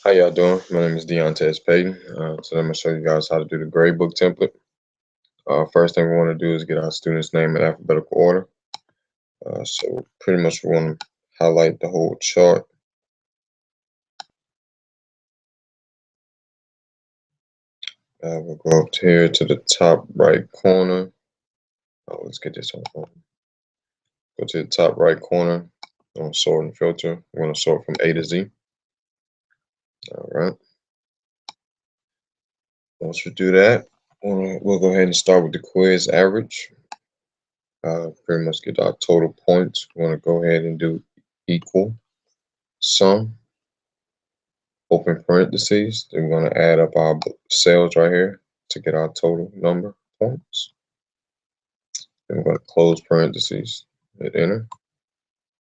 How y'all doing? My name is Deontez Payton. Today I'm going to show you guys how to do the gradebook template. First thing we want to do is get our student's name in alphabetical order. So pretty much we want to highlight the whole chart. We'll go up here to the top right corner. Let's get this on. Go to the top right corner. On sort and filter. We're going to sort from A to Z. All right. Once we do that, we'll go ahead and start with the quiz average. Pretty much get our total points. We want to go ahead and do equal sum, open parentheses. Then we're going to add up our cells right here to get our total number of points. Then we're going to close parentheses, hit enter,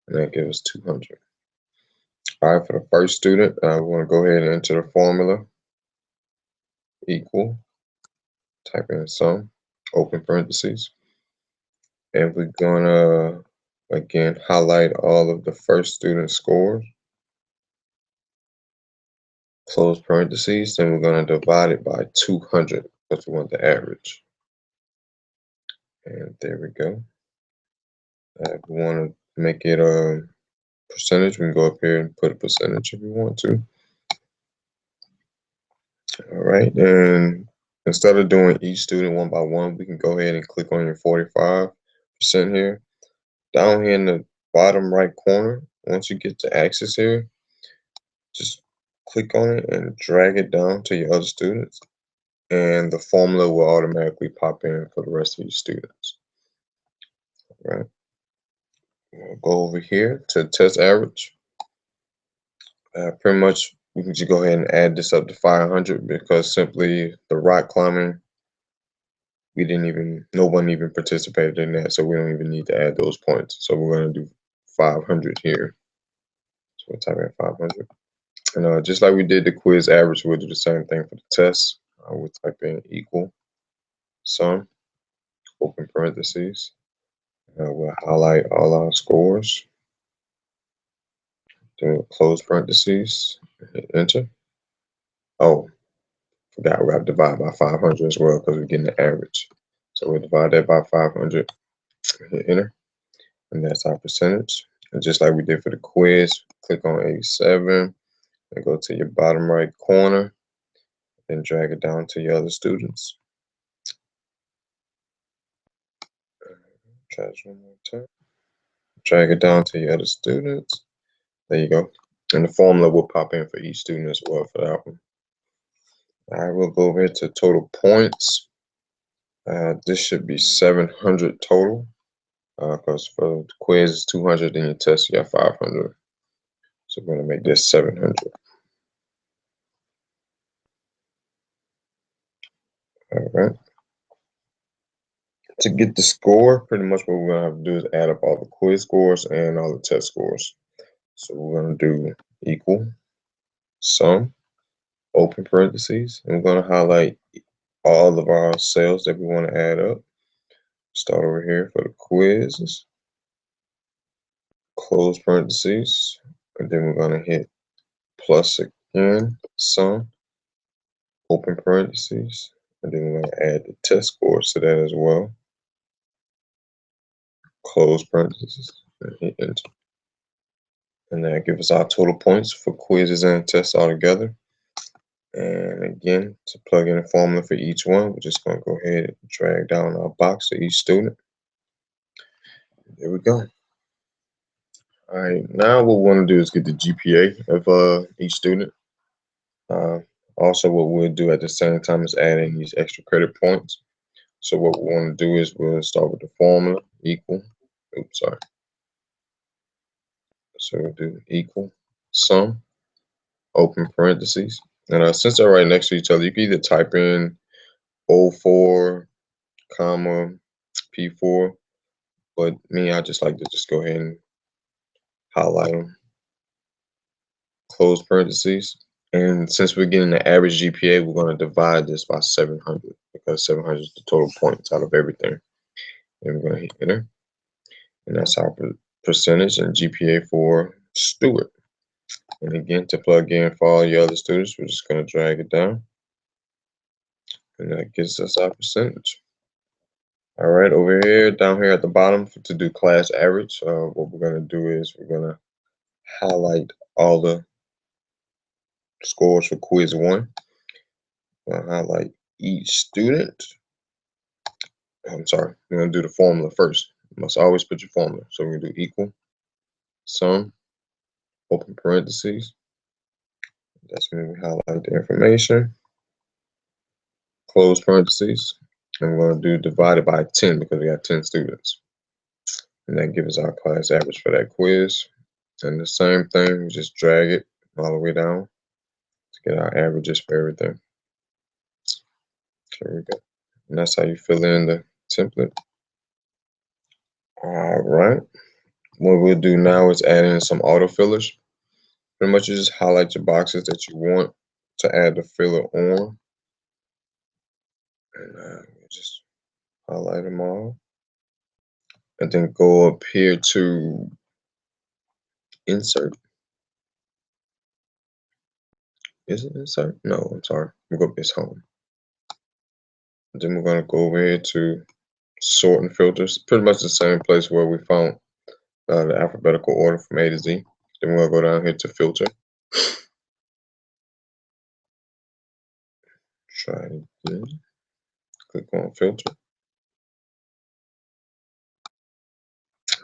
and that gives us 200. All right, for the first student, we want to go ahead and enter the formula, equal, type in sum, open parentheses. And we're going to, again, highlight all of the first student scores, close parentheses, then we're going to divide it by 200 because we want the average. And there we go. If we want to make it a percentage, we can go up here and put a percentage if we want to. All right, and instead of doing each student one by one, we can go ahead and click on your 45% here. Down here in the bottom right corner, once you get to axis here, just click on it and drag it down to your other students, and the formula will automatically pop in for the rest of your students. All right. We'll go over here to test average. Pretty much we can just go ahead and add this up to 500 because simply the rock climbing, no one even participated in that, so we don't even need to add those points. So we're going to do 500 here. So we'll type in 500. And just like we did the quiz average, we'll do the same thing for the test. We'll type in equal sum, open parentheses. We'll highlight all our scores. Then we'll close parentheses, hit enter. Oh, forgot we have to divide by 500 as well because we're getting the average. So we'll divide that by 500, hit enter, and that's our percentage. And just like we did for the quiz, click on 87 and go to your bottom right corner and drag it down to your other students. Try this one more time. Drag it down to your other students. There you go. And the formula will pop in for each student as well for that one. All right, we'll go over here to total points. This should be 700 total because for the quiz it's 200 and your test you got 500. So we're going to make this 700. All right. To get the score, pretty much what we're going to have to do is add up all the quiz scores and all the test scores. So we're going to do equal sum, open parentheses, and we're going to highlight all of our cells that we want to add up. Start over here for the quizzes, close parentheses, and then we're going to hit plus again, sum, open parentheses, and then we're going to add the test scores to that as well. Close parentheses, and hit enter. And that gives us our total points for quizzes and tests all together. And again, to plug in a formula for each one, we're just going to go ahead and drag down our box to each student. There we go. All right, now what we want to do is get the GPA of each student. Also, what we'll do at the same time is add in these extra credit points. So what we want to do is we'll start with the formula, equal. So we'll do equal sum, open parentheses. And since they're right next to each other, you can either type in 04, comma, P4. But me, I just like to just go ahead and highlight them. Close parentheses. And since we're getting the average GPA, we're going to divide this by 700 because 700 is the total points out of everything. And we're going to hit enter. And that's our percentage and GPA for Stewart. And again, to plug in for all your other students, we're just going to drag it down. And that gives us our percentage. All right, over here, down here at the bottom, to do class average, what we're going to do is we're going to highlight all the scores for quiz 1. Highlight each student. I'm sorry, we're going to do the formula first. You must always put your formula. So we're going to do equal, sum, open parentheses. That's when we highlight the information, close parentheses. And we're going to do divided by 10 because we got 10 students. And that gives us our class average for that quiz. And the same thing, we just drag it all the way down to get our averages for everything. There we go. And that's how you fill in the template. All right. What we'll do now is add in some autofillers. Pretty much you just highlight your boxes that you want to add the filler on. And just highlight them all. And then go up here to insert. Is it insert? No, I'm sorry. We'll go up this home. And then we're going to go over here to sort and filters. Pretty much the same place where we found the alphabetical order from A to Z. Then we'll go down here to filter. Try it again. Click on filter.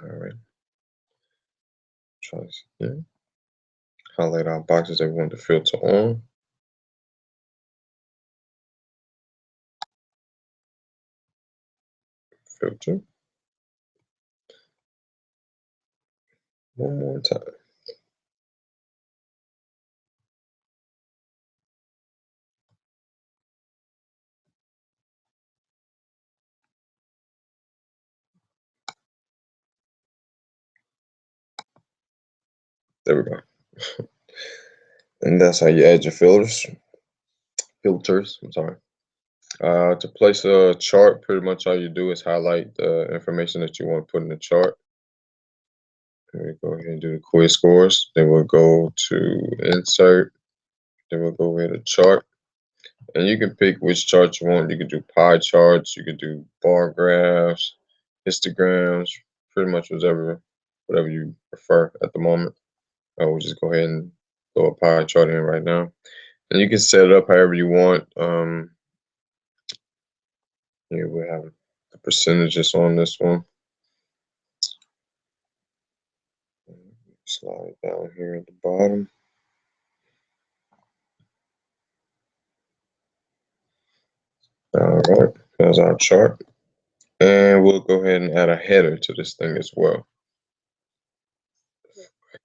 All right. Try this again. Highlight our boxes that we want to filter on. Filter. One more time. There we go. And that's how you add your filters. I'm sorry. To place a chart, pretty much all you do is highlight the information that you want to put in the chart. And we go ahead and do the quiz scores. Then we'll go to insert. Then we'll go over to chart. And you can pick which chart you want. You can do pie charts. You can do bar graphs, histograms, pretty much whatever you prefer at the moment. We'll just go ahead and throw a pie chart in right now. And you can set it up however you want. Here we have the percentages on this one. Slide down here at the bottom. All right, there's our chart. And we'll go ahead and add a header to this thing as well.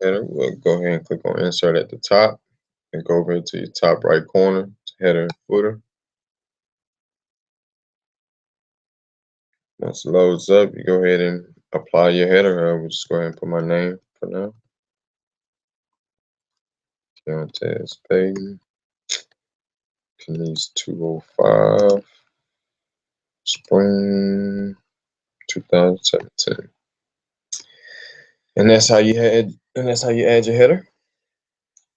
Header, we'll go ahead and click on insert at the top and go over to your top right corner to header and footer. Once it loads up, you go ahead and apply your header. We'll just go ahead and put my name for now. Deontay Payton. Kenese 205. Spring 2017. And that's how you add your header.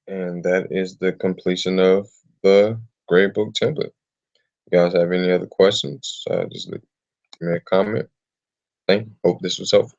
And that is the completion of the gradebook template. If you guys have any other questions, just give me a comment. Thank you. Hope this was helpful.